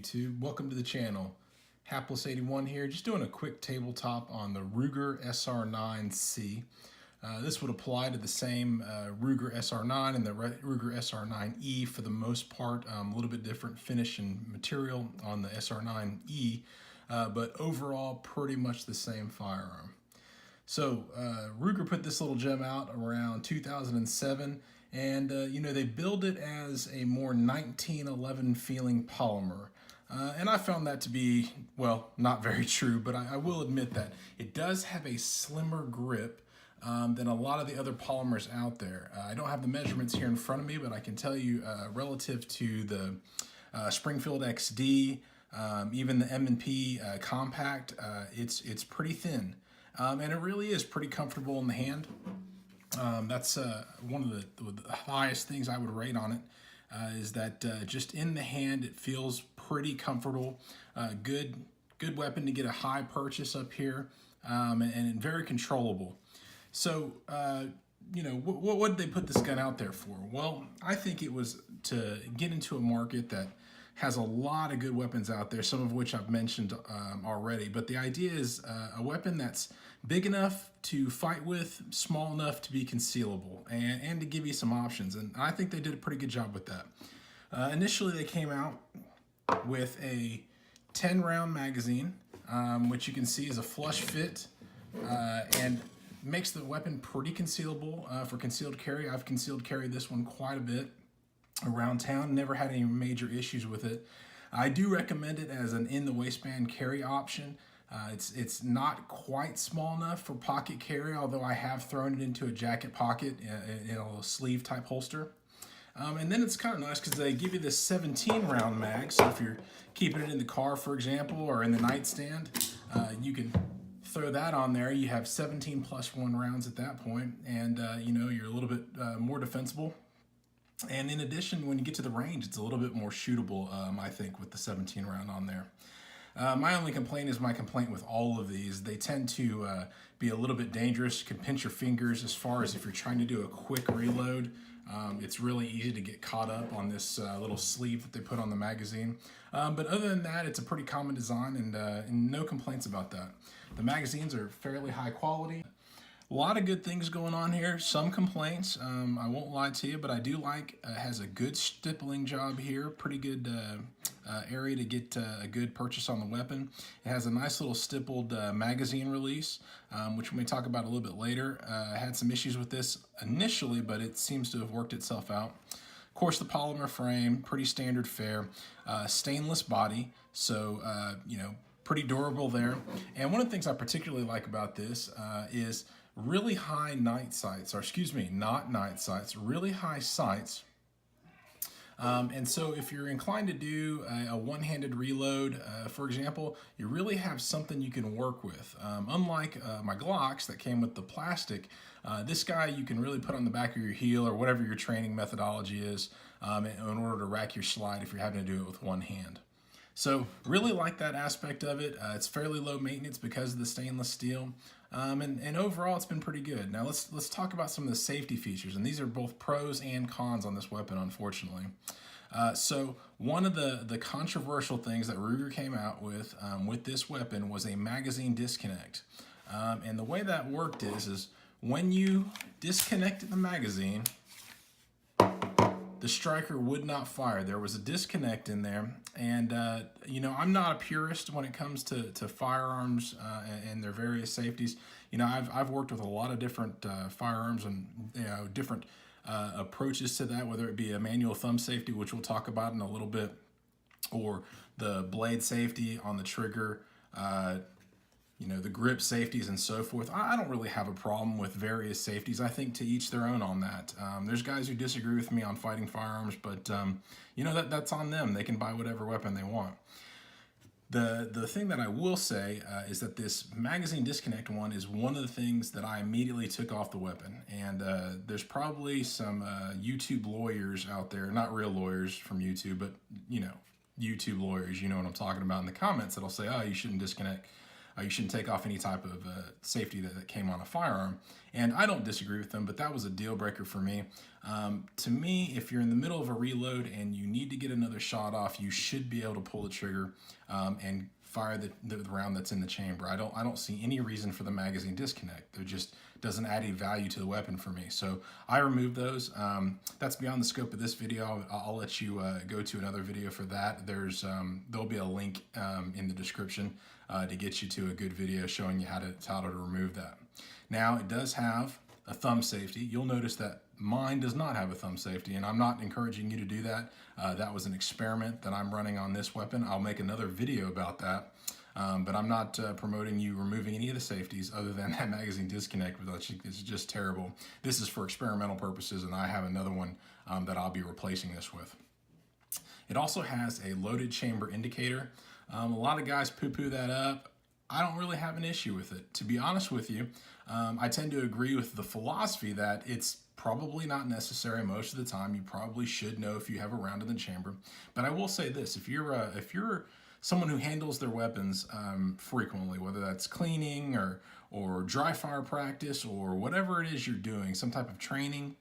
YouTube? Welcome to the channel. Hapless81 here, just doing a quick tabletop on the Ruger SR9C. This would apply to the same Ruger SR9 and the Ruger SR9E for the most part. A little bit different finish and material on the SR9E, but overall pretty much the same firearm. So Ruger put this little gem out around 2007, and they build it as a more 1911 feeling polymer. And I found that to be, well, not very true, but I will admit that it does have a slimmer grip than a lot of the other polymers out there. I don't have the measurements here in front of me, but I can tell you relative to the Springfield XD, even the M&P Compact, it's pretty thin. And it really is pretty comfortable in the hand. That's one of the highest things I would rate on it, is that just in the hand it feels pretty comfortable. Good weapon to get a high purchase up here, and very controllable. So what did they put this gun out there for? Well, I think it was to get into a market that has a lot of good weapons out there, some of which I've mentioned already. But the idea is a weapon that's big enough to fight with, small enough to be concealable, and to give you some options. And I think they did a pretty good job with that. Initially, they came out with a 10-round magazine, which you can see is a flush fit, and makes the weapon pretty concealable for concealed carry. I've concealed carried this one quite a bit around town, never had any major issues with it. I do recommend it as an in the waistband carry option. It's not quite small enough for pocket carry, although I have thrown it into a jacket pocket in a sleeve type holster. And then it's kind of nice because they give you this 17-round mag, so if you're keeping it in the car, for example, or in the nightstand, you can throw that on there. You have 17 plus 1 rounds at that point, and you're a little bit more defensible. And in addition, when you get to the range, it's a little bit more shootable, I think, with the 17 round on there. My only complaint is my complaint with all of these. They tend to be a little bit dangerous. You can pinch your fingers as far as if you're trying to do a quick reload. It's really easy to get caught up on this little sleeve that they put on the magazine. But other than that, it's a pretty common design, and no complaints about that. The magazines are fairly high quality. A lot of good things going on here, some complaints, I won't lie to you, but I do like it has a good stippling job here, pretty good area to get a good purchase on the weapon. It has a nice little stippled magazine release, which we may talk about a little bit later. I had some issues with this initially, but it seems to have worked itself out. Of course, the polymer frame, pretty standard fare, stainless body, so pretty durable there. And one of the things I particularly like about this is really high night sights, or excuse me, not night sights, really high sights. And so if you're inclined to do a one-handed reload, for example, you really have something you can work with. Unlike my Glocks that came with the plastic, this guy you can really put on the back of your heel or whatever your training methodology is in order to rack your slide if you're having to do it with one hand. So really like that aspect of it. It's fairly low maintenance because of the stainless steel. And overall it's been pretty good. Now let's talk about some of the safety features, and these are both pros and cons on this weapon, unfortunately. So one of the controversial things that Ruger came out with this weapon was a magazine disconnect. And the way that worked is when you disconnected the magazine, the striker would not fire. There was a disconnect in there, and I'm not a purist when it comes to firearms and their various safeties. I've worked with a lot of different firearms and different approaches to that, whether it be a manual thumb safety, which we'll talk about in a little bit, or the blade safety on the trigger, the grip safeties and so forth. I don't really have a problem with various safeties. I think to each their own on that. There's guys who disagree with me on fighting firearms, but that's on them. They can buy whatever weapon they want. The thing that I will say is that this magazine disconnect one is one of the things that I immediately took off the weapon. And there's probably some YouTube lawyers out there, not real lawyers from YouTube, but YouTube lawyers, you know what I'm talking about, in the comments that'll say, oh, you shouldn't disconnect you shouldn't take off any type of safety that came on a firearm. And I don't disagree with them, but that was a deal breaker for me. To me, if you're in the middle of a reload and you need to get another shot off, you should be able to pull the trigger and fire the round that's in the chamber. I don't see any reason for the magazine disconnect. It just doesn't add any value to the weapon for me. So I removed those. That's beyond the scope of this video. I'll let you go to another video for that. There'll be a link in the description to get you to a good video showing you how to remove that. Now it does have a thumb safety. You'll notice that mine does not have a thumb safety, and I'm not encouraging you to do that. That was an experiment that I'm running on this weapon. I'll make another video about that, but I'm not promoting you removing any of the safeties other than that magazine disconnect, which is just terrible. This is for experimental purposes, and I have another one that I'll be replacing this with. It also has a loaded chamber indicator. A lot of guys poo-poo that up. I don't really have an issue with it. To be honest with you, I tend to agree with the philosophy that it's probably not necessary most of the time. You probably should know if you have a round in the chamber. But I will say this, if you're someone who handles their weapons frequently, whether that's cleaning or dry fire practice or whatever it is you're doing, some type of training,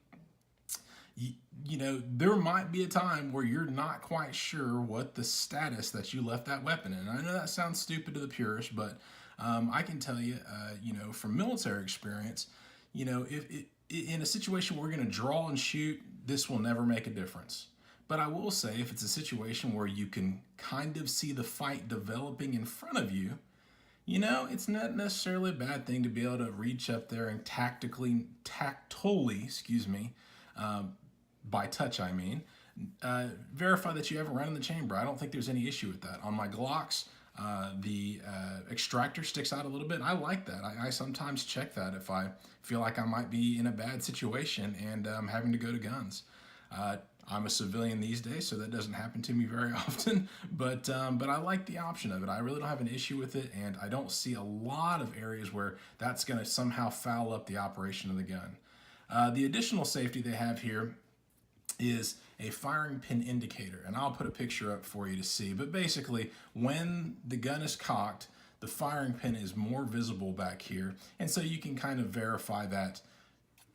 you know, there might be a time where you're not quite sure what the status that you left that weapon in. I know that sounds stupid to the purist, but I can tell you, you know, from military experience, you know, if in a situation where we're going to draw and shoot, this will never make a difference. But I will say, if it's a situation where you can kind of see the fight developing in front of you, you know, it's not necessarily a bad thing to be able to reach up there and tactily, excuse me, by touch, I mean, verify that you have a round in the chamber. I don't think there's any issue with that. On my Glocks, the extractor sticks out a little bit. I like that. I sometimes check that if I feel like I might be in a bad situation and having to go to guns. I'm a civilian these days, so that doesn't happen to me very often, but I like the option of it. I really don't have an issue with it, and I don't see a lot of areas where that's going to somehow foul up the operation of the gun. The additional safety they have here is a firing pin indicator, and I'll put a picture up for you to see. But basically, when the gun is cocked, the firing pin is more visible back here, and so you can kind of verify that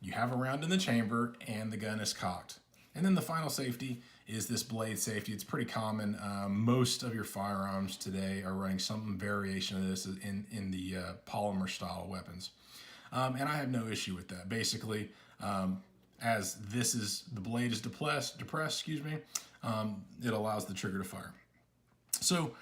you have a round in the chamber and the gun is cocked. And then the final safety is this blade safety. It's pretty common. Most of your firearms today are running some variation of this in the polymer style weapons. And I have no issue with that. Basically, as the blade is depressed, it allows the trigger to fire. So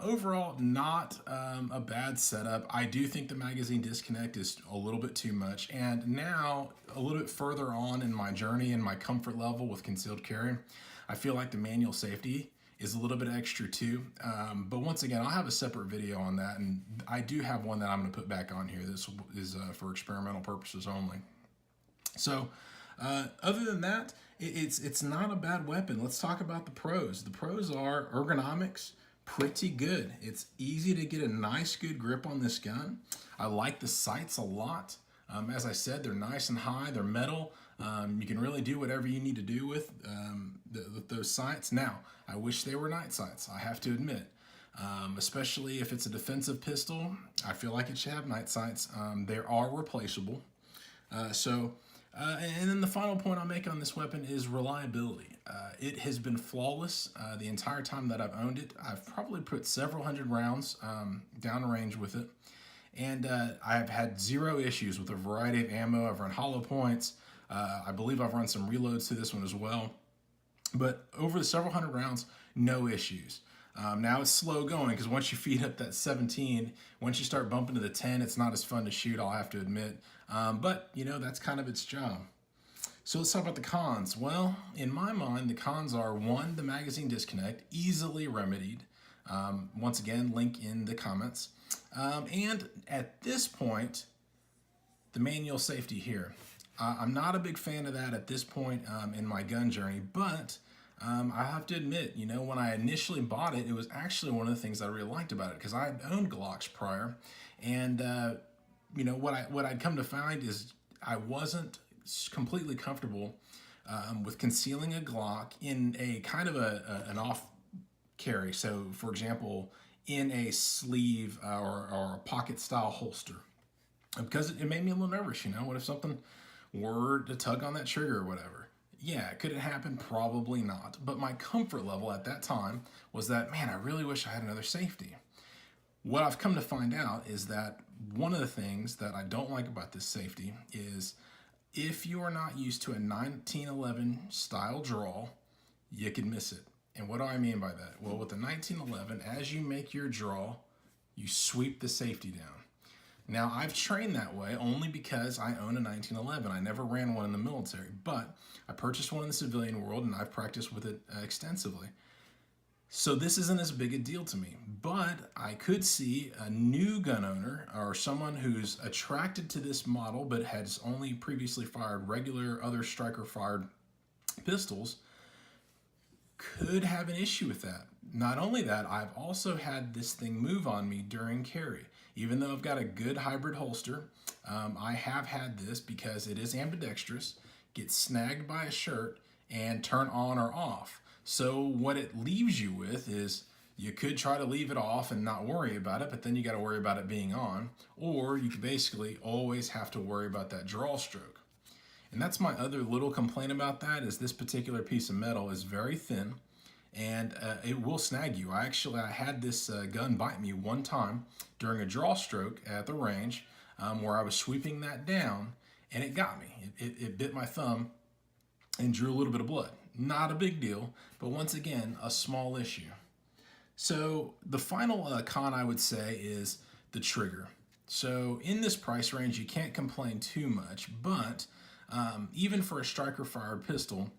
overall, not a bad setup. I do think the magazine disconnect is a little bit too much. And now, a little bit further on in my journey and my comfort level with concealed carry, I feel like the manual safety is a little bit extra too. But once again, I'll have a separate video on that, and I do have one that I'm going to put back on here. This is for experimental purposes only. So other than that, it's not a bad weapon. Let's talk about the pros. The pros are ergonomics, pretty good. It's easy to get a nice, good grip on this gun. I like the sights a lot. As I said, they're nice and high. They're metal. You can really do whatever you need to do with those sights. Now, I wish they were night sights, I have to admit. Especially if it's a defensive pistol, I feel like it should have night sights. They are replaceable. And then the final point I'll make on this weapon is reliability. It has been flawless the entire time that I've owned it. I've probably put several hundred rounds downrange with it. And I've had zero issues with a variety of ammo. I've run hollow points. I believe I've run some reloads to this one as well. But over the several hundred rounds, no issues. Now it's slow going because once you feed up that 17, once you start bumping to the 10, it's not as fun to shoot, I'll have to admit. But, you know, that's kind of its job. So let's talk about the cons. Well, in my mind, the cons are, one, the magazine disconnect, easily remedied. Once again, link in the comments. And at this point, the manual safety here. I'm not a big fan of that at this point in my gun journey, but I have to admit, you know, when I initially bought it, it was actually one of the things I really liked about it because I had owned Glocks prior, and you know, what I'd come to find is I wasn't completely comfortable with concealing a Glock in a kind of an off carry. So, for example, in a sleeve or a pocket style holster, because it made me a little nervous. What if something were to tug on that trigger or whatever? Yeah, could it happen? Probably not. But my comfort level at that time was that, man, I really wish I had another safety. What I've come to find out is that one of the things that I don't like about this safety is if you are not used to a 1911 style draw, you can miss it. And what do I mean by that? Well, with the 1911, as you make your draw, you sweep the safety down. Now, I've trained that way only because I own a 1911. I never ran one in the military, but I purchased one in the civilian world and I've practiced with it extensively. So this isn't as big a deal to me, but I could see a new gun owner or someone who's attracted to this model but has only previously fired regular other striker fired pistols could have an issue with that. Not only that, I've also had this thing move on me during carry. Even though I've got a good hybrid holster, I have had this because it is ambidextrous, get snagged by a shirt, and turn on or off. So what it leaves you with is you could try to leave it off and not worry about it, but then you got to worry about it being on, or you could basically always have to worry about that draw stroke. And that's my other little complaint about that, is this particular piece of metal is very thin and it will snag you. I had this gun bite me one time during a draw stroke at the range where I was sweeping that down and it got me. It bit my thumb and drew a little bit of blood. Not a big deal, but once again, a small issue. So the final con I would say is the trigger. So in this price range, you can't complain too much, but even for a striker fired pistol,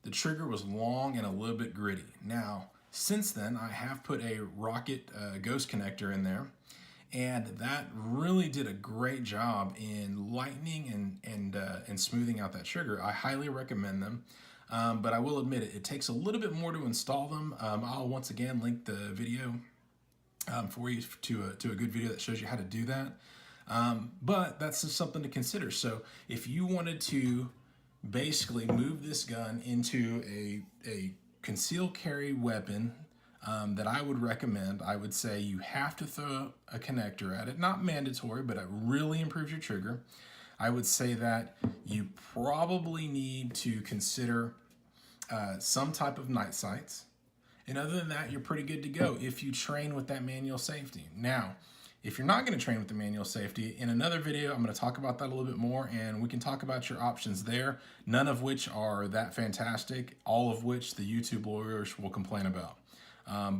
the trigger was long and a little bit gritty. Now, since then, I have put a rocket ghost connector in there, and that really did a great job in lightening and smoothing out that trigger. I highly recommend them, but I will admit it takes a little bit more to install them. I'll once again link the video for you to a good video that shows you how to do that. But that's just something to consider. So if you wanted to basically move this gun into a concealed carry weapon that I would recommend, I would say you have to throw a connector at it. Not mandatory, but it really improves your trigger. I would say that you probably need to consider some type of night sights. And other than that, you're pretty good to go if you train with that manual safety. Now, if you're not going to train with the manual safety, in another video, I'm going to talk about that a little bit more, and we can talk about your options there, none of which are that fantastic, all of which the YouTube lawyers will complain about.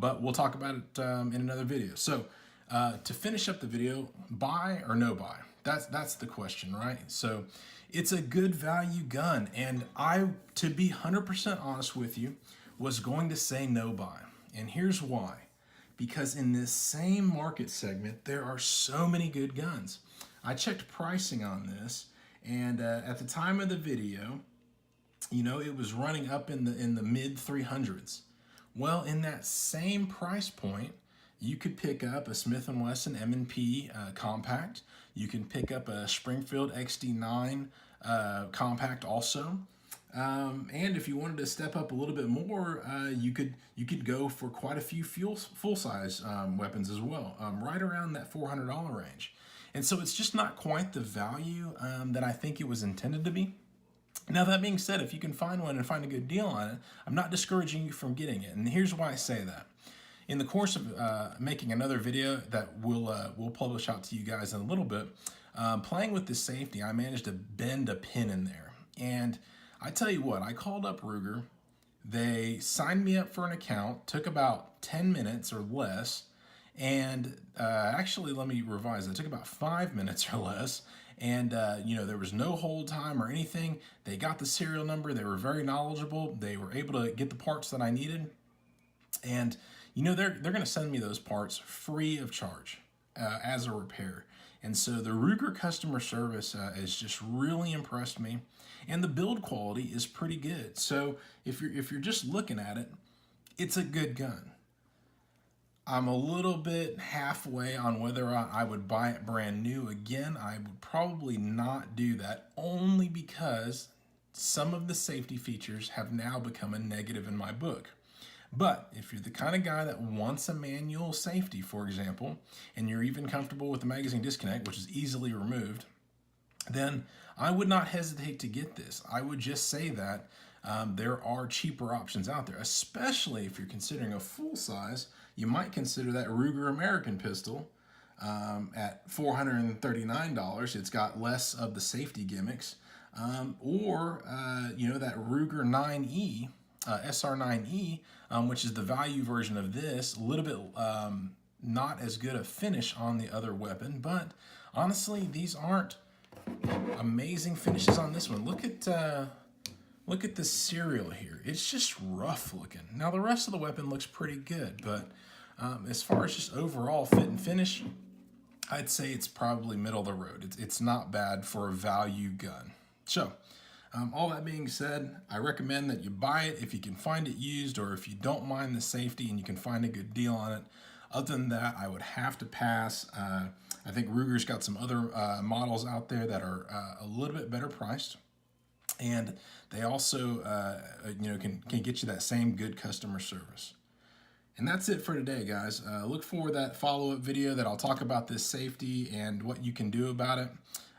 But we'll talk about it in another video. So to finish up the video, buy or no buy? That's the question, right? So it's a good value gun, and I, to be 100% honest with you, was going to say no buy. And here's why. Because in this same market segment, there are so many good guns. I checked pricing on this, and at the time of the video, it was running up in the mid 300s. Well, in that same price point, you could pick up a Smith & Wesson M&P compact. You can pick up a Springfield XD9 compact also. And if you wanted to step up a little bit more, you could go for quite a few full-size weapons as well, right around that $400 range. And so it's just not quite the value that I think it was intended to be. Now, that being said, if you can find one and find a good deal on it, I'm not discouraging you from getting it. And here's why I say that. In the course of making another video that we'll publish out to you guys in a little bit, playing with the safety, I managed to bend a pin in there. And I tell you what, I called up Ruger. They signed me up for an account, took about 10 minutes or less, and actually, let me revise, it took about 5 minutes or less, and there was no hold time or anything. They got the serial number, they were very knowledgeable, they were able to get the parts that I needed, and they're going to send me those parts free of charge as a repair. And so the Ruger customer service has just really impressed me, and the build quality is pretty good. So if you're just looking at it, it's a good gun. I'm a little bit halfway on whether I would buy it brand new. Again, I would probably not do that, only because some of the safety features have now become a negative in my book. But if you're the kind of guy that wants a manual safety, for example, and you're even comfortable with the magazine disconnect, which is easily removed, then I would not hesitate to get this. I would just say that there are cheaper options out there, especially if you're considering a full size. You might consider that Ruger American pistol at $439. It's got less of the safety gimmicks, or that Ruger 9E, SR9E, which is the value version of this. A little bit not as good a finish on the other weapon, but honestly, these aren't amazing finishes on this one. Look at the serial here. It's just rough looking. Now the rest of the weapon looks pretty good, but as far as just overall fit and finish, I'd say it's probably middle of the road. It's not bad for a value gun. So all that being said, I recommend that you buy it if you can find it used, or if you don't mind the safety and you can find a good deal on it. Other than that, I would have to pass. I think Ruger's got some other models out there that are a little bit better priced, and they also can get you that same good customer service. And that's it for today, guys. Look for that follow-up video that I'll talk about this safety and what you can do about it.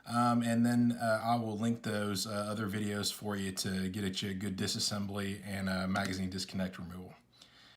And then I will link those other videos for you to get at you a good disassembly and magazine disconnect removal.